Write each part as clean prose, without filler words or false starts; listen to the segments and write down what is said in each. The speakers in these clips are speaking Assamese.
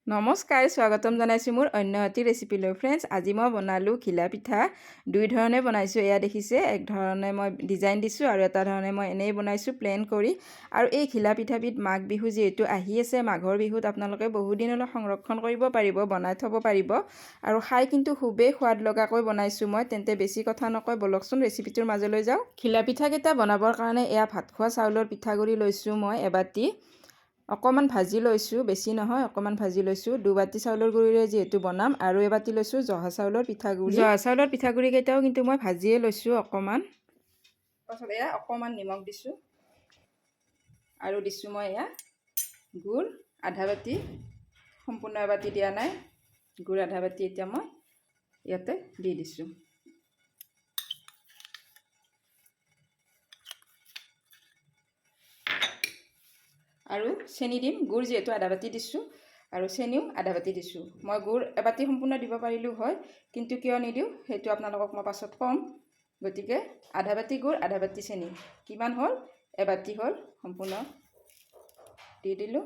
নমস্কাৰ, স্বাগতম জনাইছোঁ মোৰ অন্য এটি ৰেচিপিলৈ। ফ্ৰেণ্ডছ, আজি মই বনালোঁ ঘিলা পিঠা। দুই ধৰণে বনাইছোঁ। এয়া দেখিছে, এক ধৰণে মই ডিজাইন দিছোঁ আৰু এটা ধৰণে মই এনেই বনাইছোঁ প্লেন কৰি। আৰু এই ঘিলা পিঠাবিধ মাঘ বিহু যিহেতু আহি আছে, মাঘৰ বিহুত আপোনালোকে বহুদিনলৈ সংৰক্ষণ কৰিব পাৰিব, বনাই থ'ব পাৰিব আৰু খাই কিন্তু খুবেই সোৱাদ লগাকৈ বনাইছোঁ মই। তেন্তে বেছি কথা নকয়, বলকচোন ৰেচিপিটোৰ মাজলৈ যাওঁ। ঘিলা পিঠাকেইটা বনাবৰ কাৰণে এয়া ভাত খোৱা চাউলৰ পিঠাগুড়ি লৈছোঁ মই এবাটি। অকণমান ভাজি লৈছোঁ, বেছি নহয়, অকণমান ভাজি লৈছোঁ। দুবাটি চাউলৰ গুড়িৰে যিহেতু বনাম। আৰু এবাটি লৈছোঁ জহা চাউলৰ পিঠাগুড়ি। জহা চাউলৰ পিঠাগুড়িকেইটাও কিন্তু মই ভাজিয়ে লৈছোঁ অকণমান। তাৰপাছত এয়া অকণমান নিমখ দিছোঁ আৰু দিছোঁ মই এয়া গুড় আধা বাটি, সম্পূৰ্ণ এবাটি দিয়া নাই, গুড় আধা বাটি এতিয়া মই ইয়াতে দি দিছোঁ। আৰু চেনি দিম, গুড় যিহেতু আধা বাটি দিছোঁ আৰু চেনিও আধা বাটি দিছোঁ। মই গুড় এবাটি সম্পূৰ্ণ দিব পাৰিলোঁ হয়, কিন্তু কিয় নিদিওঁ সেইটো আপোনালোকক মই পাছত ক'ম। গতিকে আধা বাটি গুড় আধা বাটি চেনি, কিমান হ'ল? এবাটি হ'ল সম্পূৰ্ণ দি দিলোঁ।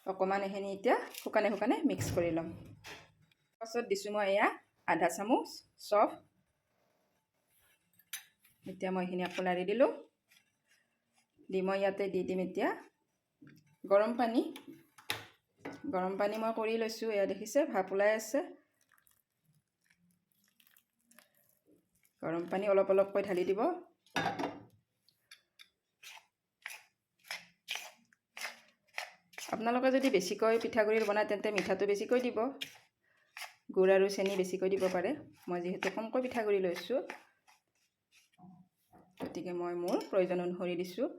অকণমান এইখিনি এতিয়া শুকানে শুকানে মিক্স কৰি ল'ম। পাছত দিছোঁ মই এয়া আধা চামুচ চফ। এতিয়া মই এইখিনি আকৌ লাৰি দিলোঁ। দি মই ইয়াতে দি দিম এতিয়া গৰম পানী। গৰম পানী মই কৰি লৈছোঁ, এয়া দেখিছে ভাপ ওলাই আছে। গৰম পানী অলপ অলপকৈ ঢালি দিব। আপোনালোকে যদি বেছিকৈ পিঠাগুড়িৰ বনায় তেন্তে মিঠাটো বেছিকৈ দিব, গুড় আৰু চেনি বেছিকৈ দিব পাৰে। মই যিহেতু কমকৈ পিঠাগুড়ি লৈছোঁ, গতিকে মই মোৰ প্ৰয়োজন অনুসৰি দিছোঁ।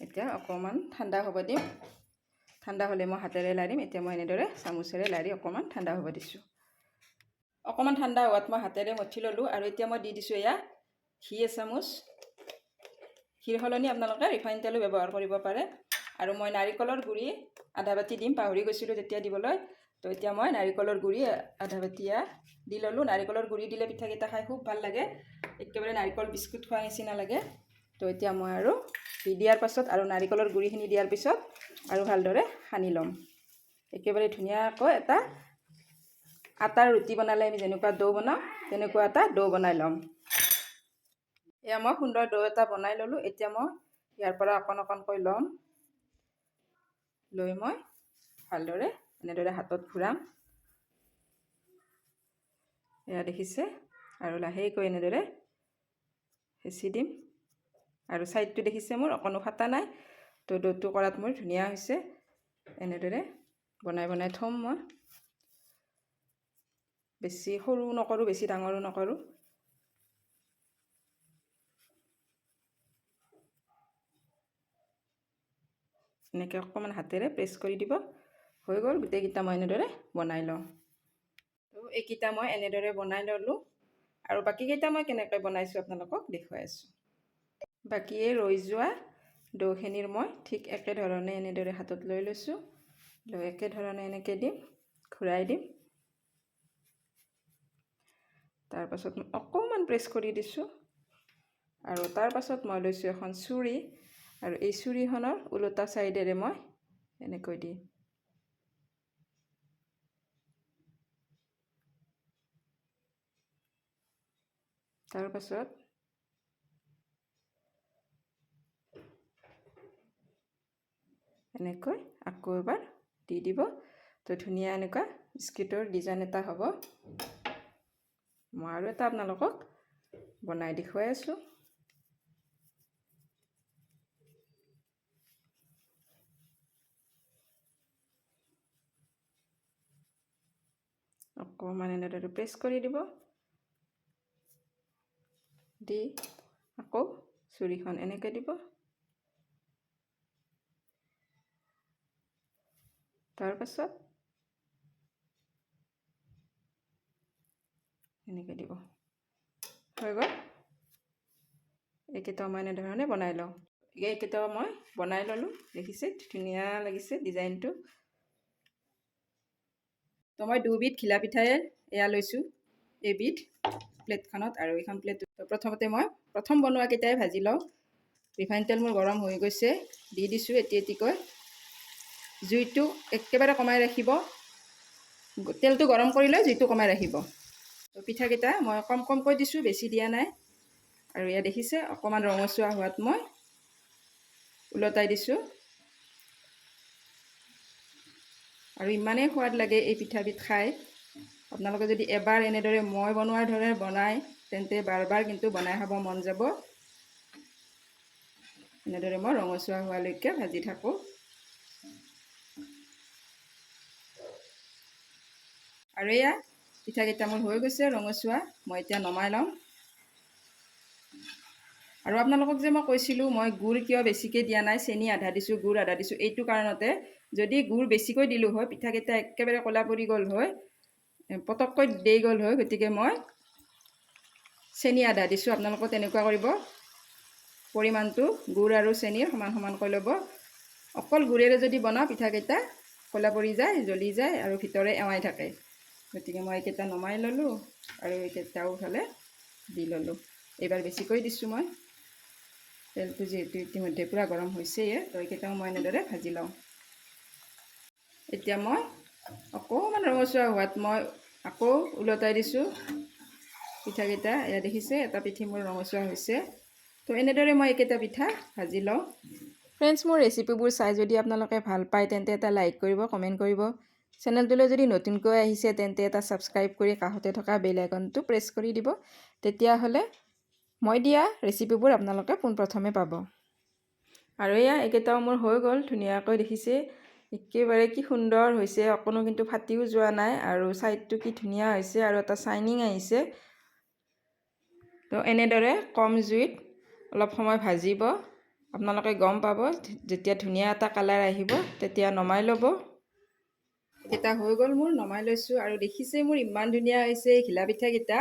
এতিয়া অকণমান ঠাণ্ডা হ'ব দিম। ঠাণ্ডা হ'লে মই হাতেৰে লাৰিম। এতিয়া মই এনেদৰে চামুচেৰে লাৰি অকণমান ঠাণ্ডা হ'ব দিছোঁ। অকণমান ঠাণ্ডা হোৱাত মই হাতেৰে মঠি ল'লোঁ আৰু এতিয়া মই দি দিছোঁ এয়া ঘি এচামুচ। ঘিৰ সলনি আপোনালোকে ৰিফাইন তেলো ব্যৱহাৰ কৰিব পাৰে। আৰু মই নাৰিকলৰ গুড়ি আধা বাটি দিম, পাহৰি গৈছিলোঁ তেতিয়া দিবলৈ। তো এতিয়া মই নাৰিকলৰ গুড়ি আধা বাটি দি ল'লোঁ। নাৰিকলৰ গুড়ি দিলে পিঠাকেইটা খাই খুব ভাল লাগে, একেবাৰে নাৰিকল বিস্কুট খোৱাৰ নিচিনা লাগে। তো এতিয়া মই আৰু ঘি দিয়াৰ পাছত আৰু নাৰিকলৰ গুড়িখিনি দিয়াৰ পিছত আৰু ভালদৰে সানি ল'ম। একেবাৰে ধুনীয়াকৈ এটা আটাৰ ৰুটি বনালে আমি যেনেকুৱা ডো বনাওঁ তেনেকুৱা এটা ডো বনাই ল'ম। এয়া মই সুন্দৰ ডো এটা বনাই ল'লোঁ। এতিয়া মই ইয়াৰ পৰা অকণ অকণকৈ ল'ম। লৈ মই ভালদৰে এনেদৰে হাতত ঘূৰাম। এয়া দেখিছে, আৰু লাহেকৈ এনেদৰে হেঁচি দিম। আৰু ছাইডটো দেখিছে মোৰ অকণো ফাটা নাই। তো ডোটো কৰাত মোৰ ধুনীয়া হৈছে। এনেদৰে বনাই বনাই থ'ম মই। বেছি সৰু নকৰোঁ, বেছি ডাঙৰো নকৰোঁ। এনেকৈ অকণমান হাতেৰে প্ৰেছ কৰি দিব। হৈ গ'ল, গোটেইকেইটা মই এনেদৰে বনাই লওঁ। তো এইকেইটা মই এনেদৰে বনাই ল'লোঁ। আৰু বাকীকেইটা মই কেনেকৈ বনাইছোঁ আপোনালোকক দেখুৱাই আছোঁ। বাকী এই ৰৈ যোৱা ডোখিনিৰ মই ঠিক একেধৰণে এনেদৰে হাতত লৈ লৈছোঁ। লৈ একেধৰণে এনেকৈ দিম, ঘূৰাই দিম। তাৰপাছত মই অকণমান প্ৰেছ কৰি দিছোঁ। আৰু তাৰপাছত মই লৈছোঁ এখন চুৰি, আৰু এই চুৰিখনৰ ওলোটা ছাইডেৰে মই এনেকৈ দিম। তাৰপাছত এনেকৈ আকৌ এবাৰ দি দিব। তো ধুনীয়া এনেকুৱা বিস্কুটৰ ডিজাইন এটা হ'ব। মই আৰু এটা আপোনালোকক বনাই দেখুৱাই আছোঁ। অকণমান এনেদৰে প্ৰেছ কৰি দিব। দি আকৌ চুৰিখন এনেকৈ দিব। তাৰপাছত এনেকৈ দিব। হৈ গ'ল। এইকেইটাও মই এনেধৰণে বনাই লওঁ। এইকেইটাও মই বনাই ল'লোঁ। দেখিছে ধুনীয়া লাগিছে ডিজাইনটো। তো মই দুবিধ ঘিলা পিঠাই এয়া লৈছোঁ, এবিধ প্লেটখনত আৰু এইখন প্লেট। প্ৰথমতে মই প্ৰথম বনোৱাকেইটাই ভাজি লওঁ। ৰিফাইন তেল মোৰ গৰম হৈ গৈছে, দি দিছোঁ এটি এটিকৈ। জুইটো একেবাৰে কমাই ৰাখিব, তেলটো গৰম কৰি লৈ জুইটো কমাই ৰাখিব। তো পিঠাকেইটা মই কমকৈ দিছোঁ, বেছি দিয়া নাই। আৰু ইয়াত দেখিছে অকণমান ৰঙচুৱা হোৱাত মই ওলটাই দিছোঁ। আৰু ইমানেই সোৱাদ লাগে এই পিঠাবিধ খাই। আপোনালোকে যদি এবাৰ এনেদৰে মই বনোৱাৰ দৰে বনায় তেন্তে বাৰ বাৰ কিন্তু বনাই খাব মন যাব। এনেদৰে মই ৰঙচুৱা হোৱালৈকে ভাজি থাকোঁ। আৰু এয়া পিঠাকেইটা মোৰ হৈ গৈছে ৰঙচুৱা, মই এতিয়া নমাই লওঁ। আৰু আপোনালোকক যে মই কৈছিলোঁ মই গুড় কিয় বেছিকৈ দিয়া নাই, চেনি আধা দিছোঁ, গুড় আধা দিছোঁ, এইটো কাৰণতে। যদি গুড় বেছিকৈ দিলোঁ হয় পিঠাকেইটা একেবাৰে ক'লা পৰি গ'ল হয়, পটককৈ দেই গ'ল হয়। গতিকে মই চেনি আধা দিছোঁ। আপোনালোকে তেনেকুৱা কৰিব, পৰিমাণটো গুড় আৰু চেনিৰ সমান সমানকৈ ল'ব। অকল গুড়েৰে যদি বনাওঁ পিঠাকেইটা ক'লা পৰি যায়, জ্বলি যায় আৰু ভিতৰে এৱাই থাকে। গতিকে মই এইকেইটা নমাই ল'লোঁ আৰু এইকেইটাও ফালে দি ল'লোঁ। এইবাৰ বেছিকৈ দিছোঁ মই, তেলটো যিহেতু ইতিমধ্যে পূৰা গৰম হৈছেয়ে, তো এইকেইটাও মই এনেদৰে ভাজি লওঁ। এতিয়া মই অকণমান ৰঙচুৱা হোৱাত মই আকৌ ওলটাই দিছোঁ পিঠাকেইটা। এয়া দেখিছে এটা পিঠি মোৰ ৰঙচুৱা হৈছে। তো এনেদৰে মই এইকেইটা পিঠা ভাজি লওঁ। ফ্ৰেণ্ডছ, মোৰ ৰেচিপিবোৰ চাই যদি আপোনালোকে ভাল পায় তেন্তে এটা লাইক কৰিব, কমেণ্ট কৰিব। চেনেলটোলৈ যদি নতুনকৈ আহিছে তেন্তে এটা ছাবস্ক্ৰাইব কৰি কাষতে থকা বেল আইকনটো প্ৰেছ কৰি দিব। তেতিয়াহ'লে মই দিয়া ৰেচিপিবোৰ আপোনালোকে পোনপ্ৰথমে পাব। আৰু এয়া এইকেইটাও মোৰ হৈ গ'ল ধুনীয়াকৈ, দেখিছে একেবাৰে কি সুন্দৰ হৈছে, অকণো কিন্তু ফাটিও যোৱা নাই। আৰু ছাইডটো কি ধুনীয়া হৈছে আৰু এটা শ্বাইনিং আহিছে। তো এনেদৰে কম জুইত অলপ সময় ভাজিব। আপোনালোকে গম পাব যেতিয়া ধুনীয়া এটা কালাৰ আহিব তেতিয়া নমাই ল'ব। এটা হৈ গ'ল মোৰ, নমাই লৈছোঁ। আৰু দেখিছে মোৰ ইমান ধুনীয়া হৈছে ঘিলা পিঠাকেইটা,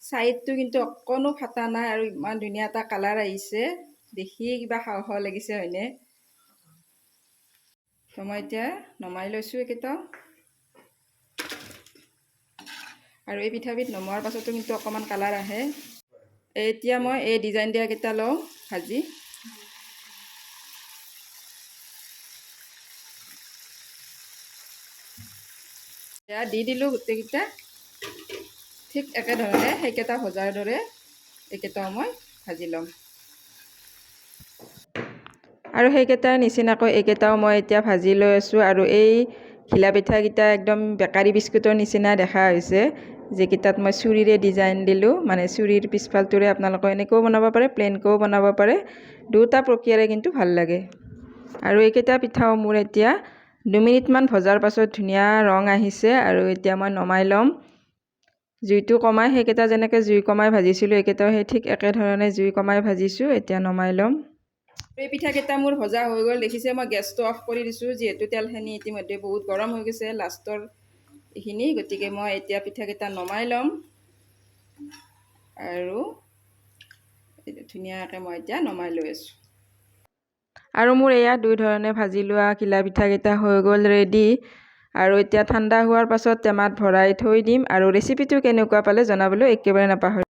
ছাইডটো কিন্তু অকণো ফাটা নাই আৰু ইমান ধুনীয়া এটা কালাৰ আহিছে। দেখিয়ে কিবা খাওঁ খাওঁ লাগিছে, হয়নে? তো মই এতিয়া নমাই লৈছোঁ এইকেইটাও। আৰু এই পিঠাবিধ নমোৱাৰ পাছতো কিন্তু অকণমান কালাৰ আহে। এতিয়া মই এই ডিজাইন দিয়াকেইটা লওঁ ভাজি। এয়া দি দিলোঁ গোটেইকেইটা, ঠিক একেধৰণে সেইকেইটা ভজাৰ দৰে এইকেইটাও মই ভাজি ল'ম। আৰু সেইকেইটাৰ নিচিনাকৈ এইকেইটাও মই এতিয়া ভাজি লৈ আছোঁ। আৰু এই ঘিলা পিঠাকেইটা একদম বেকাৰী বিস্কুটৰ নিচিনা দেখা হৈছে, যিকেইটাত মই চুৰিৰে ডিজাইন দিলোঁ। মানে চুৰিৰ পিছফালটোৰে আপোনালোকে এনেকৈও বনাব পাৰে, প্লেনকৈও বনাব পাৰে। দুটা প্ৰক্ৰিয়াৰে কিন্তু ভাল লাগে। আৰু এইকেইটা পিঠাও মোৰ এতিয়া 2 মিনিটমান ভজাৰ পাছত ধুনীয়া ৰং আহিছে। আৰু এতিয়া মই নমাই ল'ম। জুইটো কমাই, সেইকেইটা যেনেকৈ জুই কমাই ভাজিছিলোঁ এইকেইটাও সেই ঠিক একেধৰণে জুই কমাই ভাজিছোঁ। এতিয়া নমাই ল'ম। এই পিঠাকেইটা মোৰ ভজা হৈ গ'ল, দেখিছে। মই গেছটো অফ কৰি দিছোঁ যিহেতু তেলখিনি ইতিমধ্যে বহুত গৰম হৈ গৈছে লাষ্টৰ এইখিনি। গতিকে মই এতিয়া পিঠাকেইটা নমাই ল'ম। আৰু ধুনীয়াকৈ মই এতিয়া নমাই লৈ আছোঁ। আৰু মোৰ এয়া 2 ধৰণে ভাজি লোৱা ঘিলা পিঠাকেইটা হৈ গ'ল ৰেডি। আৰু এতিয়া ঠাণ্ডা হোৱাৰ পাছত টেমাত ভৰাই থৈ দিম। আৰু ৰেচিপিটো কেনেকুৱা পালে জনাবলৈ একেবাৰে নাপাহৰিব।